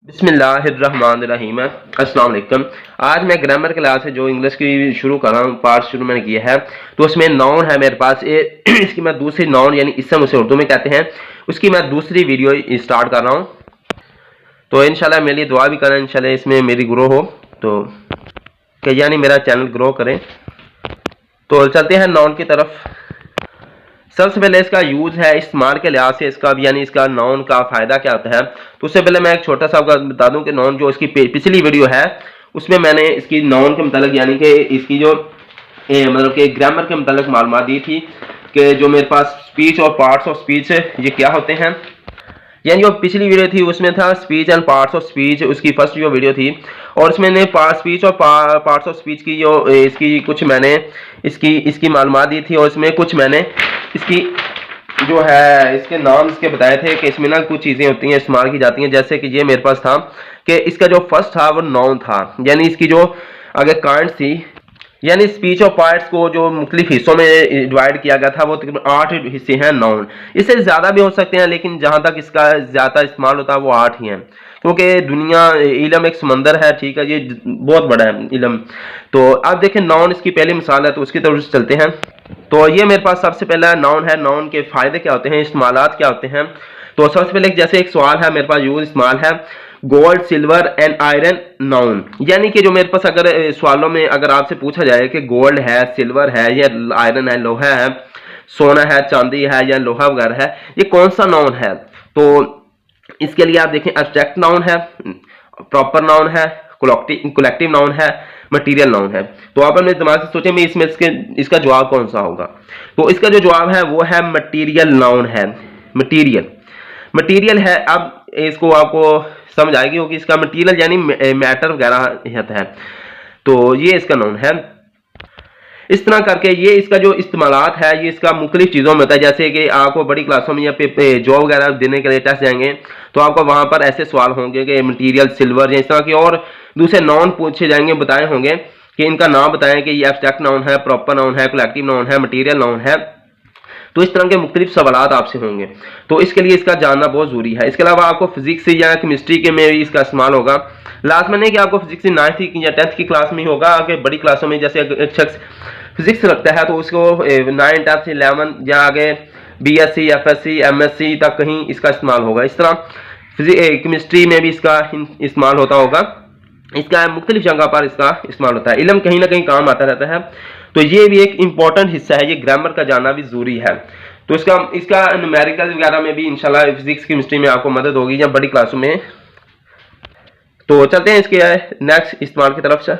बिस्मिल्लाहिर्रहमानिर्रहीम। अस्सलाम वालेकुम। आज मैं ग्रामर क्लास है जो इंग्लिश की शुरू कर रहा हूँ, पार्ट शुरू मैंने किया है। तो उसमें नाउन है मेरे पास इसकी मैं दूसरी नाउन यानी इसम उसे उर्दू में कहते हैं, उसकी मैं दूसरी वीडियो स्टार्ट कर रहा हूँ। तो इंशाल्लाह मेरे लिए दुआ भी करें, इंशाल्लाह इसमें मेरी ग्रो हो, तो कि यानी मेरा चैनल ग्रो करें। तो चलते हैं नाउन की तरफ। सबसे पहले इसका यूज है इस्तेमाल के लिहाज से, इसका यानी इसका नाउन का फायदा क्या होता है। तो उससे पहले मैं एक छोटा सा बता दूं कि नाउन जो इसकी पिछली वीडियो है उसमें मैंने इसकी नाउन के मतलब यानी कि इसकी जो मतलब कि ग्रामर के मतलब मालूमात दी थी कि जो मेरे पास स्पीच और पार्ट्स ऑफ स्पीच ये क्या होते हैं। यानी जो पिछली वीडियो थी उसमें था speech and parts of speech, उसकी फर्स्ट जो वीडियो थी, और उसमें ने स्पीच और पार्ट्स ऑफ स्पीच की जो इसकी कुछ मैंने इसकी मालूमात दी थी, और इसमें कुछ मैंने इसकी जो है इसके नाम इसके बताए थे कि इसमें ना कुछ चीज़ें होती हैं इस्तेमाल की जाती हैं। जैसे कि ये मेरे पास था कि इसका जो फर्स्ट था वो नाउन था, यानी इसकी जो अगर काइंड थी, यानी स्पीच और पार्ट्स को जो मुख्तलिफ हिस्सों में डिवाइड किया गया था वो तकरीबन 8 हिस्से हैं नाउन। इससे ज़्यादा भी हो सकते हैं, लेकिन जहाँ तक इसका ज़्यादा इस्तेमाल होता है वो 8 ही हैं, क्योंकि दुनिया इल्म एक समंदर है, ठीक है, ये बहुत बड़ा है इल्म। तो अब देखें नाउन इसकी पहली मिसाल है, तो उसकी तरफ चलते हैं। तो ये मेरे पास सबसे पहला नाउन है। नाउन के फ़ायदे क्या होते हैं, इस्तेमालात क्या होते हैं। तो सबसे पहले जैसे एक सवाल है मेरे पास, यूज इस्तेमाल है gold silver and iron noun, यानी कि जो मेरे पास अगर सवालों में अगर आपसे पूछा जाए कि गोल्ड है, सिल्वर है या आयरन है, लोहा है, सोना है, चांदी है या लोहा वगैरह है, ये कौन सा नाउन है। तो इसके लिए आप देखें एब्स्ट्रैक्ट नाउन है, प्रॉपर नाउन है, कलेक्टिव नाउन है, मटीरियल नाउन है। तो आप अपने दिमाग से सोचें मैं इसमें इसका जवाब कौन सा होगा। तो इसका जो जवाब है वो है मटीरियल नाउन है। मटीरियल है। अब इसको आपको समझ आएगी होगी, इसका मटीरियल यानी मैटर वगैरह है, तो ये इसका नाउन है। इस तरह करके ये इसका जो इस्तेमालात है ये इसका मुख्तलिफ चीज़ों में होता है। जैसे कि आपको बड़ी क्लासों में या जॉब वगैरह देने के लिए टेस्ट जाएंगे तो आपको वहाँ पर ऐसे सवाल होंगे कि मटीरियल सिल्वर या इस तरह के और दूसरे नाउन पूछे जाएंगे, बताए होंगे कि इनका नाम बताएं कि ये एब्स्ट्रैक्ट नाउन है, प्रॉपर नाउन है, कलेक्टिव नाउन है, मटीरियल नाउन है। तो इस तरह के मुख्तलिफ सवालात आपसे होंगे, तो इसके लिए इसका जानना बहुत ज़रूरी है। इसके अलावा आपको फिजिक्स या केमिस्ट्री के में भी इसका इस्तेमाल होगा। लास्ट में नहीं कि आपको फिजिक्स 9th या 10th की क्लास में ही होगा, आगे बड़ी क्लासों में जैसे एक शख्स फिजिक्स रखता है तो उसको 9, 10, 11 या आगे BSc, FSc, MSc तक कहीं इसका इस्तेमाल होगा। इस तरह केमिस्ट्री में भी इसका इस्तेमाल होता होगा। इसका मुख्तलिफ जगह पर इसका इस्तेमाल होता है। इल्म कहीं ना कहीं काम आता रहता है, तो ये भी एक इंपॉर्टेंट हिस्सा है, ये ग्रामर का जानना भी जरूरी है। तो इसका न्यूमेरिकल वगैरह में भी इंशाल्लाह फिजिक्स केमिस्ट्री में आपको मदद होगी या बड़ी क्लासों में। तो चलते हैं इसके नेक्स्ट इस्तेमाल की तरफ से।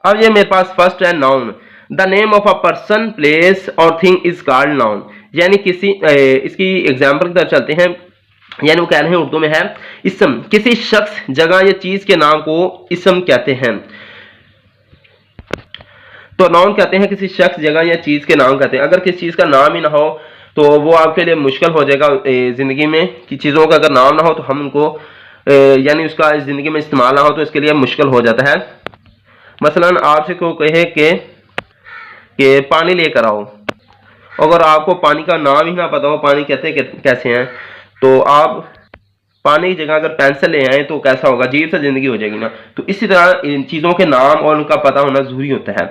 अब ये मेरे पास फर्स्ट है noun. The name of a person, place और थिंग इज कॉल्ड नाउन, यानी किसी इसकी एग्जाम्पल की तरफ चलते हैं। यानी वो कह रहे हैं उर्दू में है इसम, किसी शख्स, जगह या चीज के नाम को इसम कहते हैं। तो नाउन कहते हैं किसी शख्स, जगह या चीज के नाम कहते हैं। अगर किसी चीज का नाम ही ना हो तो वो आपके लिए मुश्किल हो जाएगा जिंदगी में, कि चीजों का अगर नाम ना हो तो हम उनको यानी उसका जिंदगी में इस्तेमाल ना हो तो इसके लिए मुश्किल हो जाता है। मसलन आपसे को कहे कि पानी लेकर आओ, अगर आपको पानी का नाम ही ना पता हो, पानी कहते कैसे हैं, तो आप पानी की जगह अगर पेंसिल ले आए तो कैसा होगा, अजीब सा जिंदगी हो जाएगी ना। तो इसी तरह इन चीज़ों के नाम और उनका पता होना जरूरी होता है।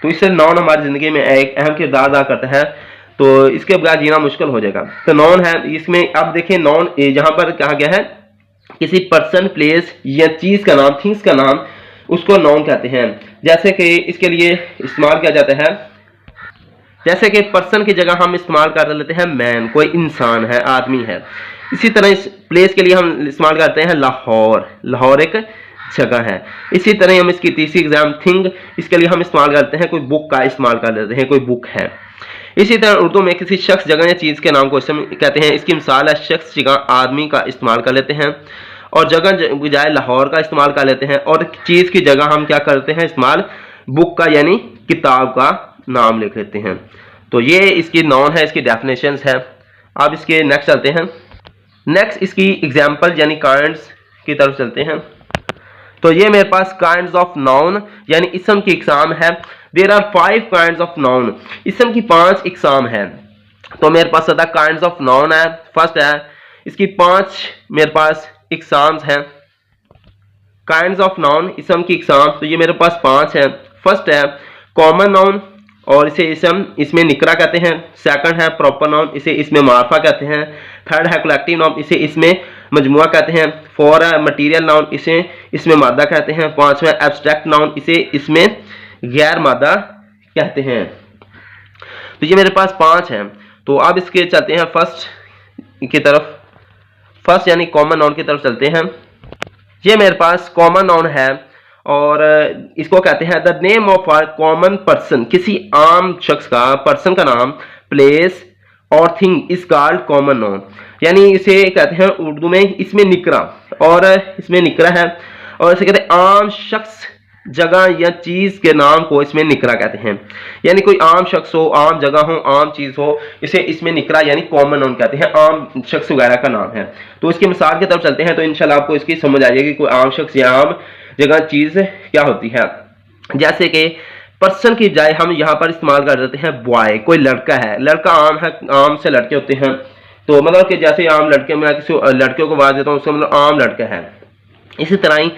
तो इससे नाउन हमारी ज़िंदगी में एक अहम किरदार अदा करता है, तो इसके बगैर जीना मुश्किल हो जाएगा। तो नाउन है इसमें, अब देखें नाउन जहाँ पर कहा गया है किसी पर्सन, प्लेस या चीज़ का नाम, थिंग्स का नाम, उसको नाउन कहते हैं। जैसे कि इसके लिए इस्तेमाल किया जाता है, जैसे कि पर्सन की जगह हम इस्तेमाल कर लेते हैं मैन, कोई इंसान है, आदमी है। इसी तरह इस प्लेस के लिए हम इस्तेमाल करते हैं लाहौर, लाहौर एक जगह है। इसी तरह हम इसकी तीसरी एग्जाम थिंग, इसके लिए हम इस्तेमाल करते हैं कोई बुक का इस्तेमाल कर लेते हैं, कोई बुक है। इसी तरह उर्दू में किसी शख्स, जगह या चीज़ के नाम को इसम कहते हैं। इसकी मिसाल है शख्स जगह आदमी का इस्तेमाल कर लेते हैं, और जगह बजाय लाहौर का इस्तेमाल कर लेते हैं, और चीज़ की जगह हम क्या करते हैं इस्तेमाल बुक का यानी किताब का नाम लिख लेते हैं। तो ये इसकी नाउन है, इसकी डेफिनेशंस है। अब इसके नेक्स्ट चलते हैं। नेक्स्ट इसकी एग्जांपल यानी काइंड्स की तरफ चलते हैं। तो ये मेरे पास काइंड्स ऑफ नाउन यानी इसम की इकसाम है। There are 5 kinds of noun, इसम की 5 इकसाम है। तो मेरे पास ज़्यादा काइंड्स ऑफ नाउन है, फर्स्ट है, इसकी 5 मेरे पास इकसाम्स हैं। काइंड्स ऑफ नाउन, इसम की इकसाम, तो ये मेरे पास 5 है। फर्स्ट है कॉमन नाउन और इसे इसम, इसमें निकरा कहते हैं। सेकंड है प्रॉपर नाउन, इसे इसमें मार्फा कहते हैं। थर्ड है कलेक्टिव नाउन, इसे इसमें मजमुआ कहते हैं। फोर है मटीरियल नाउन, इसे इसमें मादा कहते हैं। पांचवा एब्स्ट्रैक्ट नाउन, इसे इसमें गैर मादा कहते हैं। तो ये मेरे पास 5 हैं। तो अब इसके चलते हैं फर्स्ट की तरफ, फर्स्ट यानी कॉमन नाउन की तरफ चलते हैं। ये मेरे पास कॉमन नाउन है और इसको कहते हैं the name of a common person, किसी आम शख्स का, पर्सन का नाम, प्लेस और thing is called common noun. यानी इसे कहते हैं उर्दू में इसमें निकरा, और इसमें निकरा है, और इसे कहते हैं आम शख्स, जगह या चीज के नाम को इसमें निकरा कहते हैं। यानी कोई आम शख्स हो, आम जगह हो, आम चीज हो, इसे इसमें निकरा यानी कॉमन नाउन कहते हैं, आम शख्स वगैरह का नाम है। तो इसकी मिसाल की तरफ चलते हैं तो इंशाल्लाह आपको इसकी समझ आ जाएगी कोई आम शख्स या आम जगह चीज क्या होती है। जैसे कि पर्सन की बजाय हम यहाँ पर इस्तेमाल कर देते हैं बॉय, कोई लड़का है, लड़का आम है, आम से लड़के होते हैं। तो मतलब कि जैसे आम लड़के, मैं किसी लड़के को आवाज देता हूँ उसका मतलब आम लड़का है। इसी तरह ही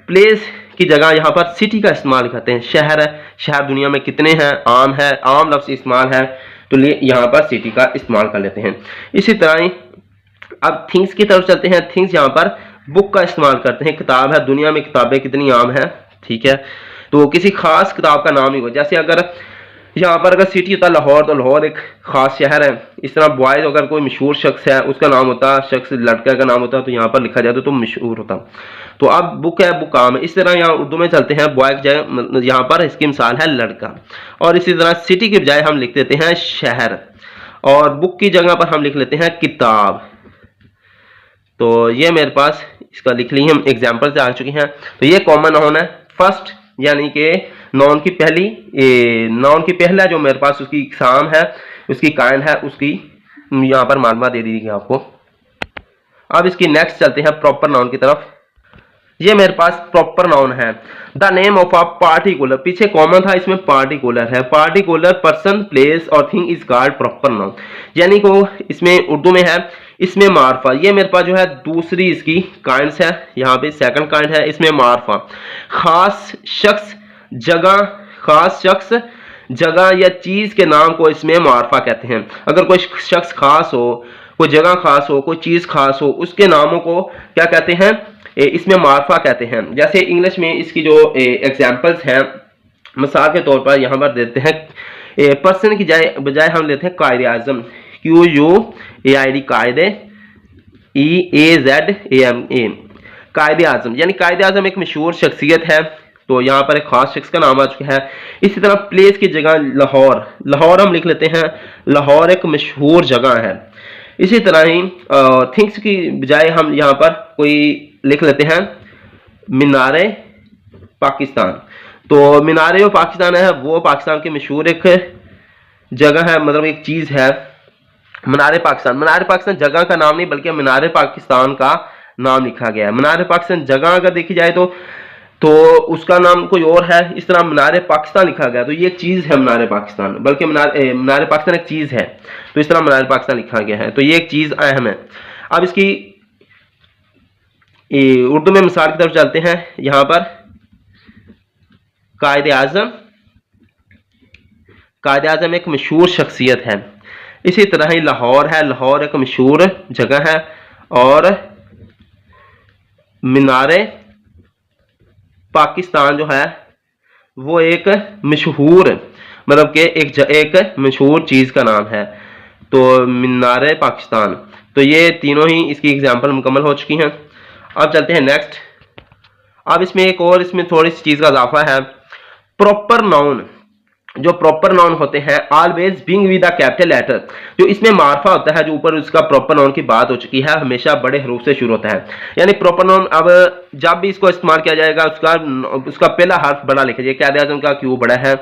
प्लेस की जगह यहाँ पर सिटी का इस्तेमाल करते हैं। शहर है, शहर दुनिया में कितने हैं, आम है, आम लफ्ज़ इस्तेमाल है, तो यहाँ पर सिटी का इस्तेमाल कर लेते हैं। इसी तरह ही अब थिंग्स की तरफ चलते हैं। थिंग्स यहाँ पर बुक का इस्तेमाल करते हैं। किताब है, दुनिया में किताबें कितनी आम है, ठीक है। तो किसी खास किताब का नाम नहीं हो, जैसे अगर यहाँ पर अगर सिटी होता लाहौर, तो लाहौर एक खास शहर है। इस तरह बॉयज अगर कोई मशहूर शख्स है, उसका नाम होता, शख्स लड़का का नाम होता, तो यहाँ पर लिखा जाता तो मशहूर होता। तो अब बुक है, बुक आम है। इस तरह यहाँ उर्दू में चलते हैं बॉय की जगह यहाँ पर इसकी मिसाल है लड़का, और इसी तरह सिटी की बजाय हम लिख देते हैं शहर, और बुक की जगह पर हम लिख लेते हैं किताब। तो ये मेरे पास इसका लिख ली, हम एग्जाम्पल से आ चुके हैं। तो ये कॉमन नाउन है फर्स्ट, यानी कि नाउन की पहली, नाउन की पहला जो मेरे पास उसकी इकसाम है, उसकी काइंड है, उसकी यहाँ पर मालूमात दे दी गई आपको। अब इसकी नेक्स्ट चलते हैं प्रॉपर नाउन की तरफ। ये मेरे पास प्रॉपर नाउन है the name of a particular, पीछे कॉमन था, इसमें पार्टिकुलर है। पार्टिकुलर पर्सन, प्लेस और thing is called proper noun, यानी को इसमें उर्दू में है इसमें मार्फा। ये मेरे पास जो है दूसरी इसकी काइंड्स है, यहाँ पे सेकंड काइंड है, इसमें मार्फा। खास शख्स, जगह, खास शख्स, जगह या चीज के नाम को इसमें मार्फा कहते हैं। अगर कोई शख्स खास हो, कोई जगह खास हो, कोई चीज खास हो, उसके नामों को क्या कहते हैं, इसमें मार्फा कहते हैं। जैसे इंग्लिश में इसकी जो एग्जाम्पल्स हैं, मिसाल के तौर पर यहाँ पर देते हैं पर्सन की बजाय हम लेते हैं कायदे आजम, QUAID, कायदे EAZAMA, कायदे आजम। यानी कायदे आजम एक मशहूर शख्सियत है, तो यहाँ पर एक खास शख्स का नाम आ चुका है। इसी तरह प्लेस की जगह लाहौर, लाहौर हम लिख लेते हैं, लाहौर एक मशहूर जगह है। इसी तरह ही थिंग्स की बजाय हम यहाँ पर कोई लिख लेते हैं मीनारे पाकिस्तान। तो मीनारे जो पाकिस्तान है वो पाकिस्तान की मशहूर एक जगह है, मतलब एक चीज है मीनारे पाकिस्तान। मीनारे पाकिस्तान जगह का नाम नहीं बल्कि मीनारे पाकिस्तान का नाम लिखा गया है। मीनारे पाकिस्तान जगह अगर देखी जाए तो उसका नाम कोई और है, इस तरह मीनारे पाकिस्तान लिखा गया तो ये एक चीज है मीनारे पाकिस्तान, बल्कि मीनारे पाकिस्तान एक चीज है, तो इस तरह मीनारे पाकिस्तान लिखा गया है, तो ये एक चीज अहम है। अब इसकी उर्दू में मिसाल की तरफ चलते हैं। यहाँ पर कायदे आजम, कायदे आजम एक मशहूर शख्सियत है। इसी तरह ही लाहौर है, लाहौर एक मशहूर जगह है, और मीनारे पाकिस्तान जो है वो एक मशहूर, मतलब कि एक मशहूर चीज का नाम है, तो मीनारे पाकिस्तान। तो ये तीनों ही इसकी एग्जांपल मुकम्मल हो चुकी हैं। अब चलते हैं नेक्स्ट। अब इसमें एक और इसमें थोड़ी सी चीज का इजाफा है, प्रॉपर नाउन। जो प्रॉपर नाउन होते हैं always being with a capital letter, जो इसमें मार्फा होता है, जो ऊपर उसका प्रॉपर नाउन की बात हो चुकी है, हमेशा बड़े हरूफ से शुरू होता है। यानी प्रॉपर नाउन अब जब भी इसको इस्तेमाल किया जाएगा उसका पहला हर्फ बड़ा लिखा जाए। कायदे आज़म का Q बड़ा है,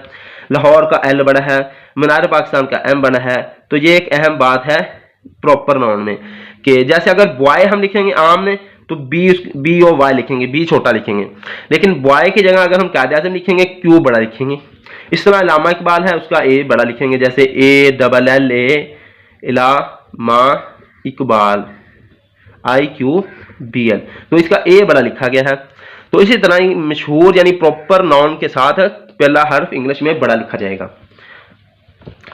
लाहौर का L बड़ा है, मीनार पाकिस्तान का M बड़ा है। तो ये एक अहम बात है प्रॉपर नाउन में कि जैसे अगर बॉय हम लिखेंगे आम में तो बी और वाई लिखेंगे, बी छोटा लिखेंगे, लेकिन बॉय की जगह अगर हम कायदे आज़म लिखेंगे Q बड़ा लिखेंगे। इस तरह अल्लामा इकबाल है उसका A बड़ा लिखेंगे, जैसे ALLA इलामा इकबाल IQBL, तो इसका A बड़ा लिखा गया है। तो इसी तरह ही मशहूर यानी प्रॉपर नाउन के साथ पहला हर्फ इंग्लिश में बड़ा लिखा जाएगा।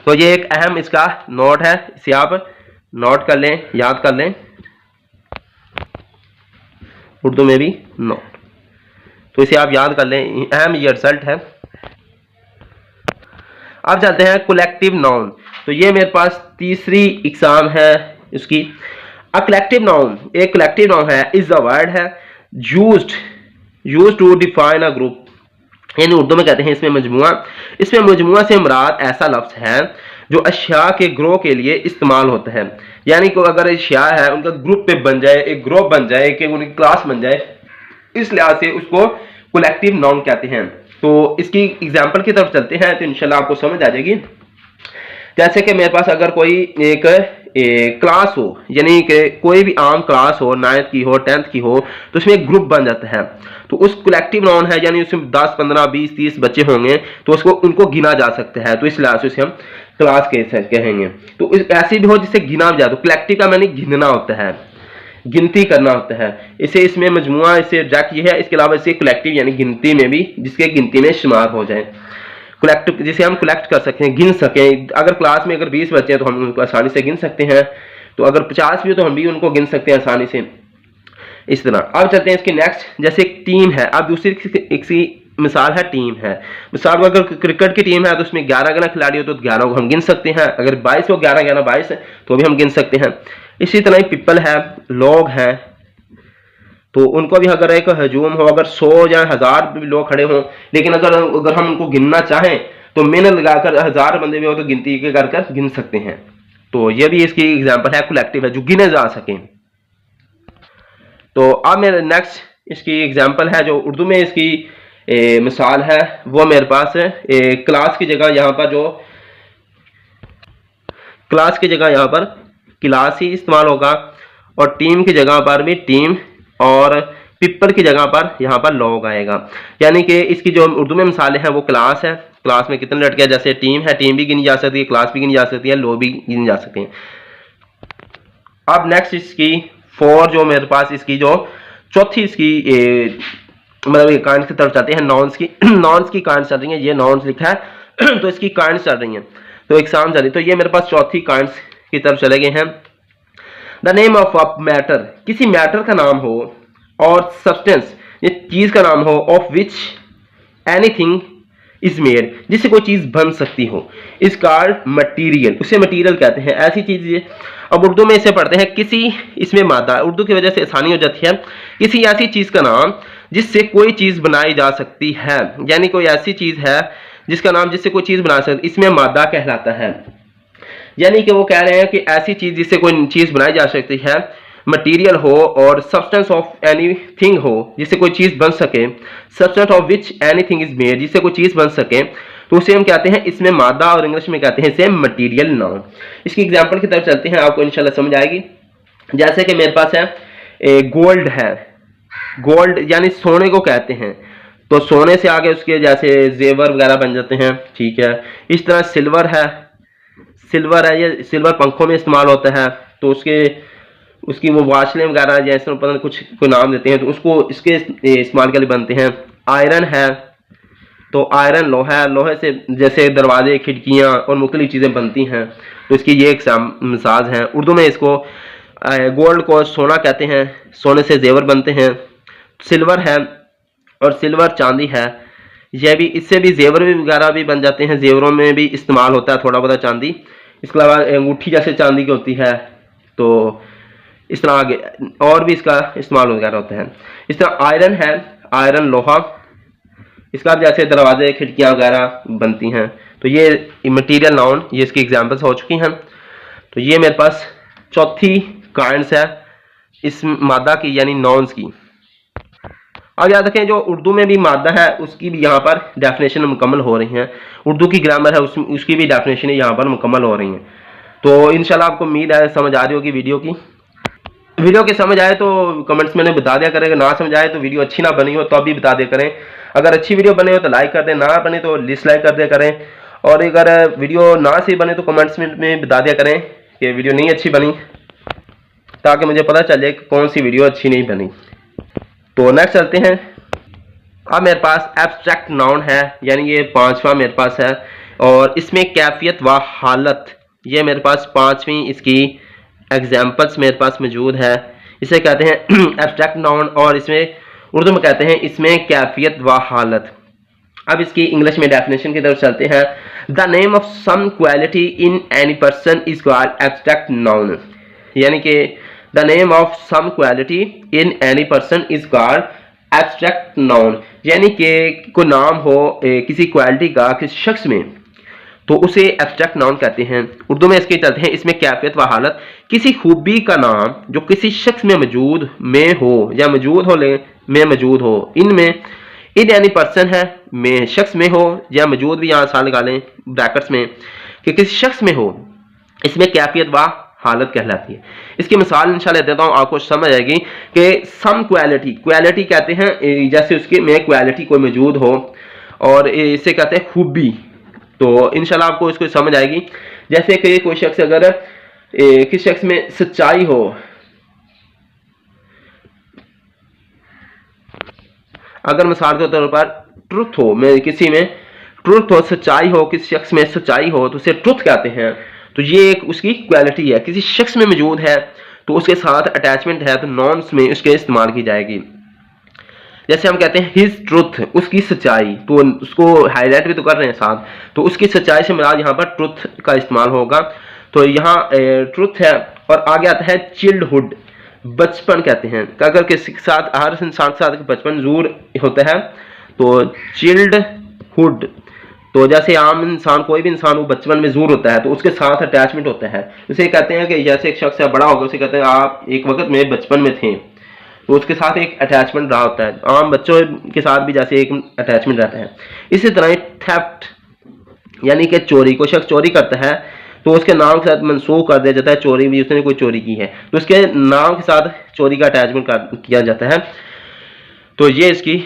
तो ये एक अहम इसका नोट है, इसे आप नोट कर लें, याद कर लें, उर्दू में भी नोट, तो इसे आप याद कर लें, अहम ये रिजल्ट है। अब चलते हैं कलेक्टिव नाउन। तो ये मेरे पास तीसरी इकसाम है इसकी। अ कलेक्टिव नाउन, एक कलेक्टिव नाउन है, इज द वर्ड है used to define a group, यानी उर्दू में कहते हैं इसमें मजमुआ। इसमें मजमुआ से मुराद ऐसा लफ्ज है जो अशिया के ग्रोह के लिए इस्तेमाल होता है, यानी कि अगर अशिया है उनका ग्रुप पे बन जाए, एक ग्रुप बन जाए, कि उनकी क्लास बन जाए, इस लिहाज से उसको कलेक्टिव नाउन कहते हैं। तो इसकी एग्जांपल की तरफ चलते हैं तो इंशाल्लाह आपको समझ आ जाएगी। जैसे कि मेरे पास अगर कोई एक क्लास हो, यानी कि कोई भी आम क्लास हो, 9th की हो, 10th की हो, तो उसमें एक ग्रुप बन जाता है, तो उस कलेक्टिव नाउन है, यानी उसमें 10, 15, 20, 30 बच्चे होंगे, तो उसको उनको गिना जा सकता है, तो इस लिहाज से उसे हम क्लास कहेंगे। तो ऐसी भी हो जिससे गिना जाए, तो कलेक्टिव का मैंने गिनना होता है, गिनती करना होता है। इसे इसमें मजमुआ, इसे डायरेक्ट ये है, इसके अलावा इसे कलेक्टिव यानी गिनती में भी, जिसके गिनती में शुमार हो जाए, कलेक्ट, जिसे हम कलेक्ट कर सकें, गिन सकें। अगर क्लास में अगर 20 बच्चे हैं तो हम उनको आसानी से गिन सकते हैं, तो अगर 50 भी हो तो हम भी उनको गिन सकते हैं आसानी से, इस तरह। अब चलते हैं इसके नेक्स्ट, जैसे एक टीम है। अब दूसरी इसकी मिसाल है टीम है। मिसाल अगर क्रिकेट की टीम है तो उसमें 11 खिलाड़ी हो तो 11 को हम गिन सकते हैं, अगर 22 हो, 11 22 तो भी हम गिन सकते हैं। इसी तरह ही पीपल है, लोग हैं, तो उनको भी अगर एक हजूम हो, अगर 100 या 1000 भी लोग खड़े हों, लेकिन अगर हम उनको गिनना चाहें तो मेहनत लगाकर 1000 बंदे भी हो तो गिनती के कर गिन सकते हैं। तो ये भी इसकी एग्जांपल है, कलेक्टिव है जो गिने जा सकें। तो अब मेरे नेक्स्ट इसकी एग्जांपल है जो उर्दू में इसकी मिसाल है, वो मेरे पास क्लास की जगह यहाँ पर जो क्लास की जगह यहाँ पर क्लास ही इस्तेमाल होगा, और टीम की जगह पर भी टीम, और पीपल की जगह पर यहाँ पर लोग आएगा। यानी कि इसकी जो उर्दू में मिसालें हैं वो क्लास है, क्लास में कितने लड़के हैं, जैसे टीम है, टीम भी गिनी जा सकती है, क्लास भी गिनी जा सकती है, लोग भी गिनी जा सकते हैं। अब नेक्स्ट इसकी 4 जो मेरे पास इसकी जो चौथी इसकी मतलब काइंड की तरफ चलते हैं, नॉन्स की नॉन्स की काइंड चल रही है, ये नॉन्स लिखा है तो इसकी काइंड चल रही है, तो एग्जाम चल रही है, तो ये मेरे पास चौथी काइंड्स की तरफ चले गए हैं। The name of a matter, किसी मैटर का नाम हो, और सब्सटेंस ये चीज का नाम हो, of which anything is made, जिससे कोई चीज बन सकती हो, इस कार्ड मटीरियल, उसे मटीरियल कहते हैं, ऐसी चीज। अब उर्दू में इसे पढ़ते हैं किसी, इसमें मादा, उर्दू की वजह से आसानी हो जाती है, किसी ऐसी चीज का नाम जिससे कोई चीज बनाई जा सकती है, यानी कोई ऐसी चीज है जिसका नाम जिससे कोई चीज बना सकती, इसमें मादा कहलाता है। यानी कि वो कह रहे हैं कि ऐसी चीज जिससे कोई चीज बनाई जा सकती है, मटीरियल हो, और सब्सटेंस ऑफ एनीथिंग हो, जिससे कोई चीज बन सके, substance of which anything is made, जिससे कोई चीज बन सके, तो उसे हम कहते हैं इसमें मादा, और इंग्लिश में कहते हैं इसे मटीरियल नाउन। इसकी एग्जांपल की तरफ चलते हैं, आपको इंशाल्लाह समझ आएगी। जैसे कि मेरे पास है गोल्ड है, गोल्ड यानी सोने को कहते हैं, तो सोने से आगे उसके जैसे जेवर वगैरह बन जाते हैं, ठीक है। इस तरह सिल्वर है, सिल्वर है, ये सिल्वर पंखों में इस्तेमाल होता है, तो उसकी वो वाशलें वगैरह जैसे पता नहीं कुछ को नाम देते हैं, तो उसको इसके इस्तेमाल के लिए बनते हैं। आयरन है, तो आयरन लोहा है, लोहे से जैसे दरवाजे, खिड़कियाँ और मुख्तलिफ चीज़ें बनती हैं, तो इसकी ये एक मिसाज हैं। उर्दू में इसको गोल्ड को सोना कहते हैं, सोने से जेवर बनते हैं। सिल्वर है, और सिल्वर चांदी है, यह भी, इससे भी जेवर भी वगैरह भी बन जाते हैं, जेवरों में भी इस्तेमाल होता है थोड़ा बहुत चांदी। इसके अलावा अंगूठी जैसे चांदी की होती है, तो इस तरह आगे और भी इसका इस्तेमाल वगैरह होता है। इस तरह आयरन है, आयरन लोहा, इसका जैसे दरवाजे, खिड़कियाँ वगैरह बनती हैं, तो ये मटीरियल नाउन, ये इसकी एग्जांपल्स हो चुकी हैं। तो ये मेरे पास चौथी काइंड्स है इस मादा की, यानी नाउन्स की। अब याद रखें जो उर्दू में भी मादा है उसकी भी यहाँ पर डेफिनेशन मुकम्मल हो रही हैं, उर्दू की ग्रामर है उसकी भी डेफिनेशन यहाँ पर मुकम्मल हो रही हैं। तो इंशाल्लाह आपको उम्मीद है समझ आ रही होगी वीडियो की समझ आए तो कमेंट्स में बता दिया करें, ना समझ आए तो वीडियो अच्छी ना बनी हो तो अभी बता दिया करें, अगर अच्छी वीडियो बने हो तो लाइक कर दें, ना बने तो डिसलाइक कर दिया करें, और अगर वीडियो ना सही बने तो कमेंट्स में बता दिया करें कि वीडियो नहीं अच्छी बनी, ताकि मुझे पता चले कि कौन सी वीडियो अच्छी नहीं बनी। तो नेक्स्ट चलते हैं। अब मेरे पास एब्स्ट्रैक्ट नाउन है, यानी ये पांचवा मेरे पास है, और इसमें कैफियत व हालत, ये मेरे पास पांचवी इसकी एग्जाम्पल्स मेरे पास मौजूद है। इसे कहते हैं एब्स्ट्रैक्ट नाउन, और इसमें उर्दू में कहते हैं इसमें कैफियत व हालत। अब इसकी इंग्लिश में डेफिनेशन की तरफ चलते हैं। The name of some quality in any person is called abstract noun, यानी कि the name of some quality in any person is called abstract noun, यानी कि कोई नाम हो किसी क्वालिटी का किसी शख्स में, तो उसे एब्स्ट्रैक्ट नाउन कहते हैं। उर्दू में इसके चलते हैं इसमें कैफियत व हालत, किसी खूबी का नाम जो किसी शख्स में मौजूद में हो या मौजूद हो में मौजूद हो, इनमें इन यानी पर्सन है, में शख्स में हो, या मौजूद भी यहाँ साल लगा लें ब्रैकेट्स में, कि किसी शख्स में हो, इसमें कैफियत व हालत कहलाती है। इसकी मिसाल इंशाल्लाह देता हूँ, आपको समझ आएगी कि सम क्वालिटी, क्वालिटी कहते हैं जैसे उसके में क्वालिटी कोई मौजूद हो, और इसे कहते हैं खूबी। तो इंशाल्लाह आपको इसको समझ आएगी। जैसे कि कोई शख्स अगर किसी शख्स में सच्चाई हो, अगर मिसाल के तौर पर ट्रुथ हो, में किसी में ट्रुथ हो, सच्चाई हो, किसी शख्स में सच्चाई हो, तो उसे ट्रुथ कहते हैं। तो ये एक उसकी क्वालिटी है, किसी शख्स में मौजूद है तो उसके साथ अटैचमेंट है तो नॉन्स में उसके इस्तेमाल की जाएगी। जैसे हम कहते हैं हिज ट्रुथ, उसकी सच्चाई, तो उसको हाईलाइट भी तो कर रहे हैं साथ, तो उसकी सच्चाई से मुराद यहाँ पर ट्रुथ का इस्तेमाल होगा। तो यहाँ ट्रुथ है, और आगे आता है चिल्डहुड, बचपन कहते हैं। अगर किसी के साथ, हर इंसान के साथ बचपन जरूर होता है, तो चिल्डहुड, तो जैसे आम इंसान, कोई भी इंसान वो बचपन में जरूर होता है तो उसके साथ अटैचमेंट होता है। इसे कहते हैं कि जैसे एक शख्स बड़ा होगा, उसे कहते हैं आप एक वक्त में बचपन में थे, तो उसके साथ एक अटैचमेंट रहा होता है। आम बच्चों के साथ भी जैसे एक अटैचमेंट रहता है। इसी तरह थेफ्ट, यानी कि चोरी, कोई शख्स चोरी करता है तो उसके नाम के साथ मंसूब कर दिया जाता है चोरी भी, उसने कोई चोरी की है तो उसके नाम के साथ चोरी का अटैचमेंट किया जाता है। तो ये इसकी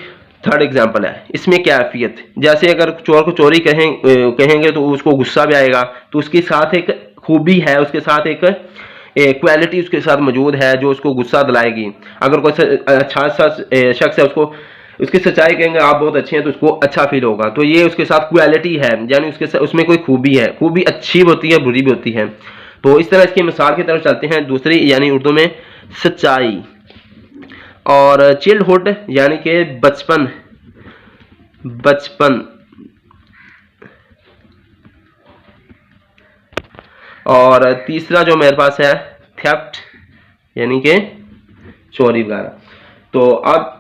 थर्ड एग्जाम्पल है। इसमें कैफियत, जैसे अगर चोर को चोरी कहेंगे तो उसको गुस्सा भी आएगा, तो उसके साथ एक खूबी है, उसके साथ एक क्वालिटी उसके साथ मौजूद है जो उसको गुस्सा दिलाएगी। अगर कोई अच्छा सा शख्स है, उसको उसकी सच्चाई कहेंगे आप बहुत अच्छे हैं, तो उसको अच्छा फील होगा। तो ये उसके साथ क्वालिटी है, यानी उसके उसमें कोई खूबी है, खूबी अच्छी भी होती है, बुरी भी होती है। तो इस तरह इसकी मिसाल की तरफ चलते हैं दूसरी, यानी उर्दू में सच्चाई, और चिल्डहुड यानी कि बचपन, बचपन, और तीसरा जो मेरे पास है थेफ्ट, यानी कि चोरी वगैरह। तो अब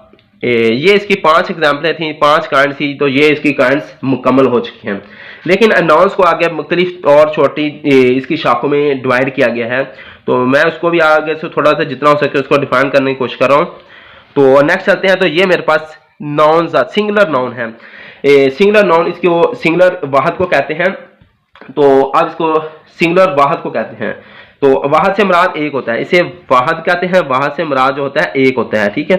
ये इसकी 5 एग्जाम्पलें थी, 5 काइंड थी, तो ये इसकी काइंड्स मुकम्मल हो चुकी हैं। लेकिन अनाउंस को आगे मुख्तलिफ और छोटी इसकी शाखों में डिवाइड किया गया है, तो मैं उसको भी आगे से थोड़ा सा जितना हो सके उसको डिफाइन करने की कोशिश कर रहा हूँ। तो नेक्स्ट चलते हैं। तो ये मेरे पास नाउन, सिंगुलर नाउन है। सिंगुलर नाउन, इसकी वो सिंगुलर वाहद को कहते हैं। तो अब इसको सिंगुलर वाहद को कहते हैं। तो वाहद से मुराद एक होता है, इसे वाहद कहते हैं। वाहद से मुराद जो होता है एक होता है, ठीक है।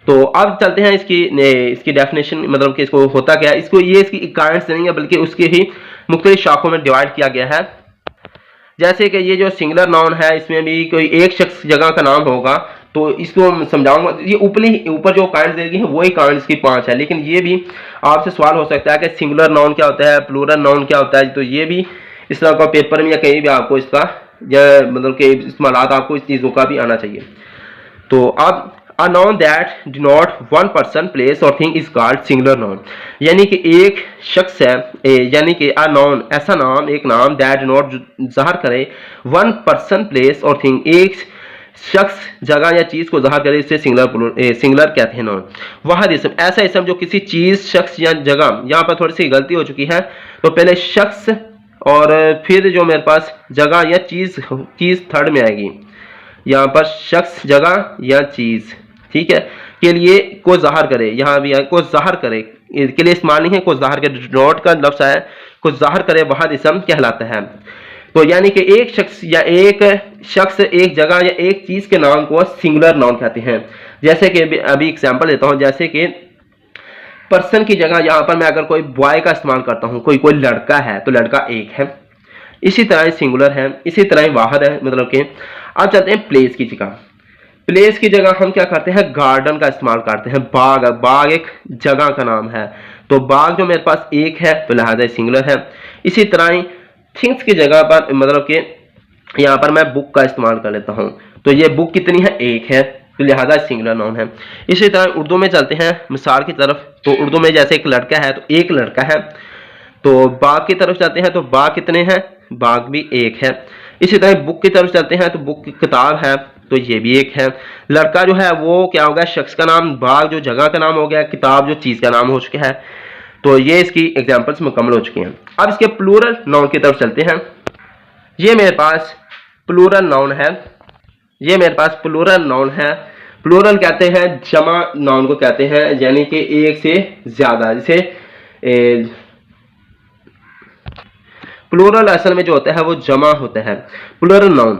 तो अब चलते हैं इसकी डेफिनेशन, मतलब कि इसको होता क्या है। इसको ये इसकी काइंड्स नहीं है बल्कि उसके ही मुख्तलिफ शाखों में डिवाइड किया गया है। जैसे कि ये जो सिंगुलर नाउन है, इसमें भी कोई एक शख्स जगह का नाम होगा, तो इसको समझाऊंगा। ये ऊपर जो काइंड्स देगी है वही काइंड्स की 5 है, लेकिन ये भी आपसे सवाल हो सकता है कि सिंगुलर नाउन क्या होता है, प्लूरल नाउन क्या होता है। तो ये भी इस तरह का पेपर में या कहीं भी आपको इसका मतलब कि इस्तेमाल आपको इस चीज़ों का भी आना चाहिए। तो अब a noun that denote one person, place or thing is called singular noun, यानी कि एक शख्स है, यानी कि a noun ऐसा नाम, एक नाम that denote ज़ाहिर करे one person, place और thing, एक शख्स, जगह या चीज़ को ज़ाहिर करे, इससे सिंगुलर कहते हैं नाउन। वाहिद इसम, ऐसा इसम जो किसी चीज़, शख्स या जगह, यहाँ पर थोड़ी सी गलती हो चुकी है, तो पहले शख्स और फिर जो मेरे पास जगह या चीज़ थर्ड में आएगी। यहाँ पर शख्स, जगह या चीज़, ठीक है, के लिए को ज़ाहिर करे, यहाँ भी को ज़ाहिर करे के लिए इस्तेमाल नहीं है, को ज़ाहिर करे, नोट का लफ्ज़ है, को ज़ाहिर करे वाहिद इसम कहलाता है। तो यानी कि एक शख्स या एक जगह या एक चीज़ के नाम को सिंगुलर नाउन कहते हैं। जैसे कि अभी एग्जांपल देता हूँ, जैसे कि पर्सन की जगह यहाँ पर मैं अगर कोई बॉय का इस्तेमाल करता हूँ, कोई लड़का है तो लड़का एक है, इसी तरह सिंगुलर है, इसी तरह वाहिद है, मतलब कि अब चलते हैं प्लेस की जगह। प्लेस की जगह हम क्या करते हैं, गार्डन का इस्तेमाल करते हैं। बाग, बाग एक जगह का नाम है, तो बाग जो मेरे पास एक है तो लिहाजा सिंगुलर है। इसी तरह ही थिंग्स की जगह पर मतलब कि यहाँ पर मैं बुक का इस्तेमाल कर लेता हूँ, तो ये बुक कितनी है, एक है, तो लिहाजा सिंगुलर नाउन है। इसी तरह उर्दू में चलते हैं मिसाल की तरफ, तो उर्दू में जैसे एक लड़का है तो एक लड़का है। तो बाग की तरफ चलते हैं तो बाग कितने हैं, बाग भी एक है। इसी तरह बुक की तरफ चलते हैं तो बुक की किताब है, तो ये भी एक है। लड़का जो है वो क्या हो गया, शख्स का नाम, बाग जो जगह का नाम हो गया, किताब जो चीज़ का नाम हो चुका है। तो ये इसकी एग्जांपल्स मुकम्मल हो चुकी हैं। अब इसके प्लूरल नाउन की तरफ चलते हैं। ये मेरे पास प्लूरल नाउन है, ये मेरे पास प्लूरल नाउन है। प्लूरल कहते हैं जमा नाउन को कहते हैं, यानी कि एक से ज्यादा। जैसे प्लूरल असल में जो होता है वो जमा होता है, प्लूरल नाउन।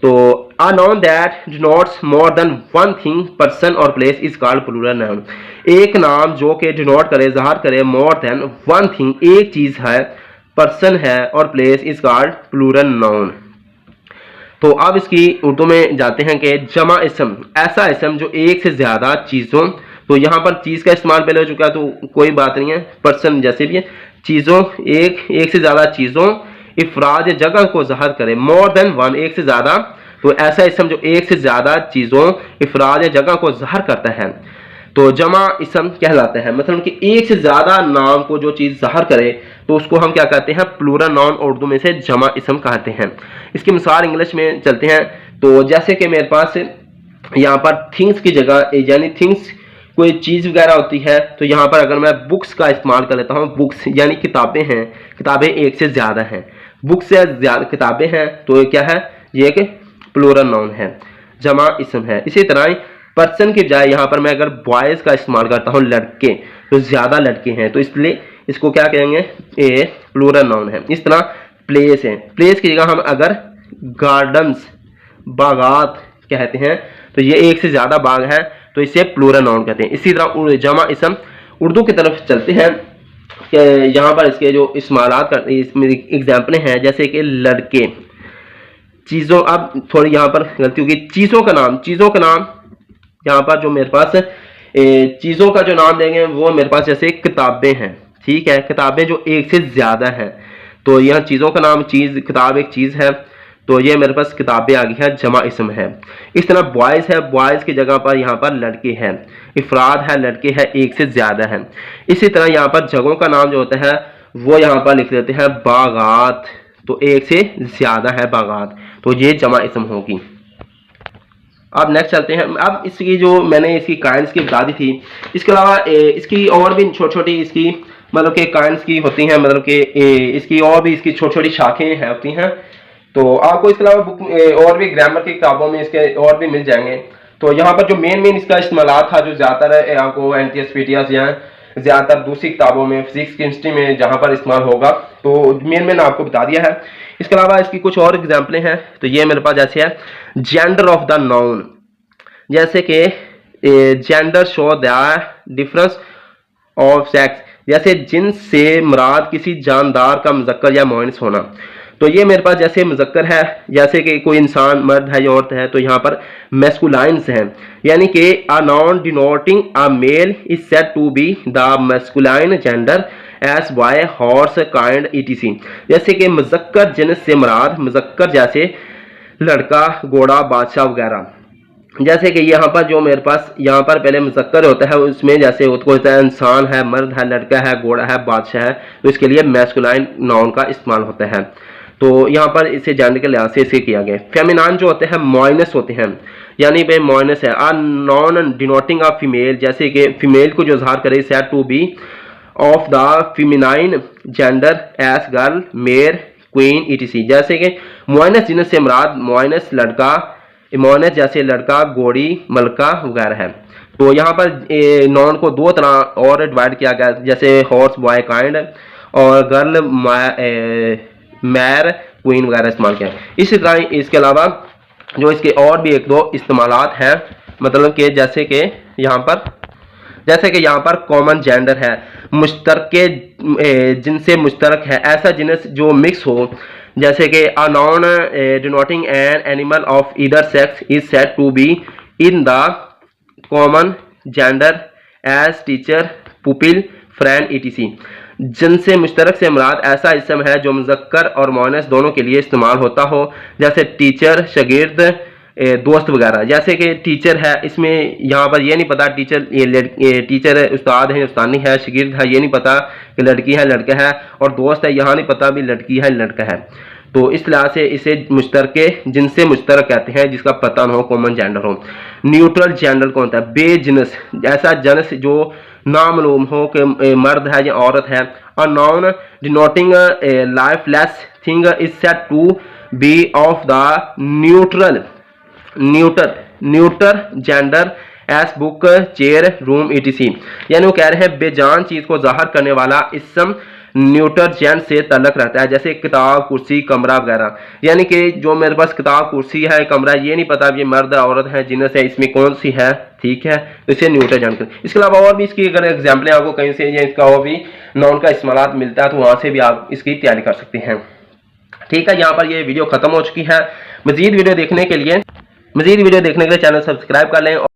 तो a noun that denotes more than one thing, person और place is called plural noun. एक नाम जो कि डिनोट करे, ज़ाहिर करे मोर देन वन थिंग, एक चीज है, पर्सन है और place is called plural noun. तो अब इसकी उर्दू में जाते हैं कि जमा इसम, ऐसा इसम जो एक से ज्यादा चीजों, तो यहाँ पर चीज का इस्तेमाल पहले हो चुका है तो कोई बात नहीं है, पर्सन जैसे भी है, चीजों, एक से ज्यादा चीजों, इफराज जगह को ज़ाहिर करे, मोर देन वन, एक से ज्यादा, तो ऐसा इसम जो एक से ज्यादा चीजों, इफराज जगह को ज़ाहिर करता है, तो जमा इसम कहलाता है। मतलब कि एक से ज्यादा नाम को जो चीज ज़ाहिर करे तो उसको हम क्या कहते हैं, प्लूरल नाउन, उर्दू में से जमा इसम कहते हैं। इसकी मिसाल इंग्लिश में चलते हैं, तो जैसे कि मेरे पास यहाँ पर थिंग्स की जगह, यानी थिंग्स कोई चीज़ वगैरह होती है, तो यहाँ पर अगर मैं बुक्स का इस्तेमाल कर लेता हूँ, बुक्स यानी किताबें हैं, किताबें एक से ज़्यादा हैं, बुक्स से ज़्यादा किताबें हैं, तो क्या है, ये एक प्लूरल नाउन है, जमा इसम है। इसी तरह पर्सन की बजाय यहाँ पर मैं अगर बॉयज़ का इस्तेमाल करता हूँ, लड़के, तो ज़्यादा लड़के हैं, तो इसलिए इसको क्या कहेंगे, ए प्लूरल नाउन है। इस तरह प्लेस है, प्लेस की जगह हम अगर गार्डन्स, बागात कहते हैं, तो ये एक से ज़्यादा बाग है, तो इसे प्लूरल नाउन कहते हैं। इसी तरह जमा इसम उर्दू की तरफ चलते हैं कि यहाँ पर इसके जो इस्तेमालात करते हैं, इसमें एग्जाम्पलें हैं, जैसे कि लड़के, चीज़ों, अब थोड़ी यहाँ पर गलती होगी, चीज़ों का नाम यहाँ पर जो मेरे पास चीज़ों का जो नाम देंगे वो मेरे पास जैसे किताबें हैं, ठीक है, किताबें जो एक से ज़्यादा हैं, तो यहाँ चीज़ों का नाम चीज़, किताब एक चीज़ है, तो ये मेरे पास किताबें आ गई है, जमा इसम है। इस तरह बॉयज़ है, बॉयज़ की जगह पर यहाँ पर लड़के हैं, इफराद है, लड़के हैं, एक से ज़्यादा है। इसी तरह यहाँ पर जगहों का नाम जो होता है वो यहाँ पर लिख देते हैं बागात, तो एक से ज़्यादा है बागात, तो ये जमा इसम होगी। अब नेक्स्ट चलते हैं। अब इसकी जो मैंने इसकी काइंड्स की बता दी थी, इसके अलावा इसकी और भी छोटी छोटी इसकी मतलब कि काइंड्स की होती हैं, मतलब कि इसकी और भी इसकी छोटी छोटी शाखें हैं होती हैं। तो आपको इसके अलावा बुक और भी ग्रामर की किताबों में इसके और भी मिल जाएंगे। तो यहाँ पर जो मेन इसका इस्तेमाल था, जो ज़्यादातर आपको NTS PTS या ज़्यादातर दूसरी किताबों में, फिजिक्स केमिस्ट्री में जहाँ पर इस्तेमाल होगा, तो मेन आपको बता दिया है। इसके अलावा इसकी कुछ और एग्जाम्पलें हैं, तो ये मेरे पास जैसे है जेंडर ऑफ द नाउन, जैसे कि gender show the difference of sex, जैसे जिन्स से मुराद किसी जानदार का मुज़क्कर या मुअन्नस होना। तो ये मेरे पास जैसे मुज़क्कर है, जैसे कि कोई इंसान मर्द है या औरत है, तो यहाँ पर मैस्कुलाइन्स हैं, यानी कि a noun denoting a male is said to be the masculine gender as boy horse kind etc। जैसे कि मुज़क्कर जिन्स से मुराद मुज़क्कर जैसे लड़का, घोड़ा, बादशाह वगैरह। जैसे कि यहाँ पर जो मेरे पास यहाँ पर पहले मुज़क्कर होता है, उसमें जैसे कोई इंसान है, मर्द है, लड़का है, घोड़ा है, बादशाह है, तो इसके लिए मैस्कुलाइन नाउन का इस्तेमाल होता है। तो यहाँ पर इसे जेंडर के लिहाज से इसे किया गया। फेमिनाइन जो होते हैं मुअन्नस होते हैं, यानी भाई मुअन्नस है, a noun denoting of female, जैसे कि फीमेल को जो ज़ाहिर करे, said to be of the feminine gender as girl, mayor, queen etc। जैसे कि मुअन्नस जिन्स से मुराद मुअन्नस लड़का, मुअन्नस जैसे लड़का, घोड़ी, मलका वगैरह है। तो यहाँ पर नॉन को दो तरह और डिवाइड किया गया, जैसे हॉर्स बॉय काइंड और गर्ल मैर क्वीन वगैरह इस्तेमाल किया। इसी तरह इसके अलावा जो इसके और भी एक दो इस्तेमालात हैं, मतलब कि जैसे कि यहाँ पर कॉमन जेंडर है, मुश्तरके जिनसे मुश्तरक है, ऐसा जिनस जो मिक्स हो, जैसे कि a noun denoting an animal of either sex is said to be in the common gender as teacher, pupil, friend etc। जिनसे मुश्तरक से मुराद ऐसा इसम है जो मुज़क्कर और मुअन्नस दोनों के लिए इस्तेमाल होता हो, जैसे टीचर, शागिर्द, दोस्त वगैरह। जैसे कि टीचर है, इसमें यहाँ पर ये नहीं पता टीचर ये टीचर है, उस्ताद है उस्तानी है, शागिर्द है ये नहीं पता कि लड़की है लड़का है, और दोस्त है यहाँ नहीं पता भी लड़की है लड़का है। तो इस लिहाज से इसे मुश्तरके जिनसे मुश्तरक कहते हैं जिसका पता न हो, कॉमन जेंडर हो। न्यूट्रल जेंडर कौन होता है? बेजिनस, ऐसा जनस जो नामालूम हो कि मर्द है या औरत है। A noun denoting lifeless thing is said to be of the neuter gender as book, chair, room etc। यानी वो कह रहे हैं बेजान चीज को जाहिर करने वाला इसम न्यूटर जेंड से ताल्लुक रहता है, जैसे किताब, कुर्सी, कमरा वगैरह। यानी कि जो मेरे पास किताब, कुर्सी है, कमरा, ये नहीं पता ये मर्द औरत है, जिनस है, इसमें कौन सी है, ठीक है, तो इसे न्यूटर जेंड कर। इसके अलावा और भी इसकी अगर एग्जाम्पलें आपको कहीं से या इसका और भी नाउन का इस्तेमाल मिलता है तो वहां से भी आप इसकी तैयारी कर सकते हैं। ठीक है, यहाँ पर ये वीडियो खत्म हो चुकी है। मजीद वीडियो देखने के लिए चैनल सब्सक्राइब कर लें।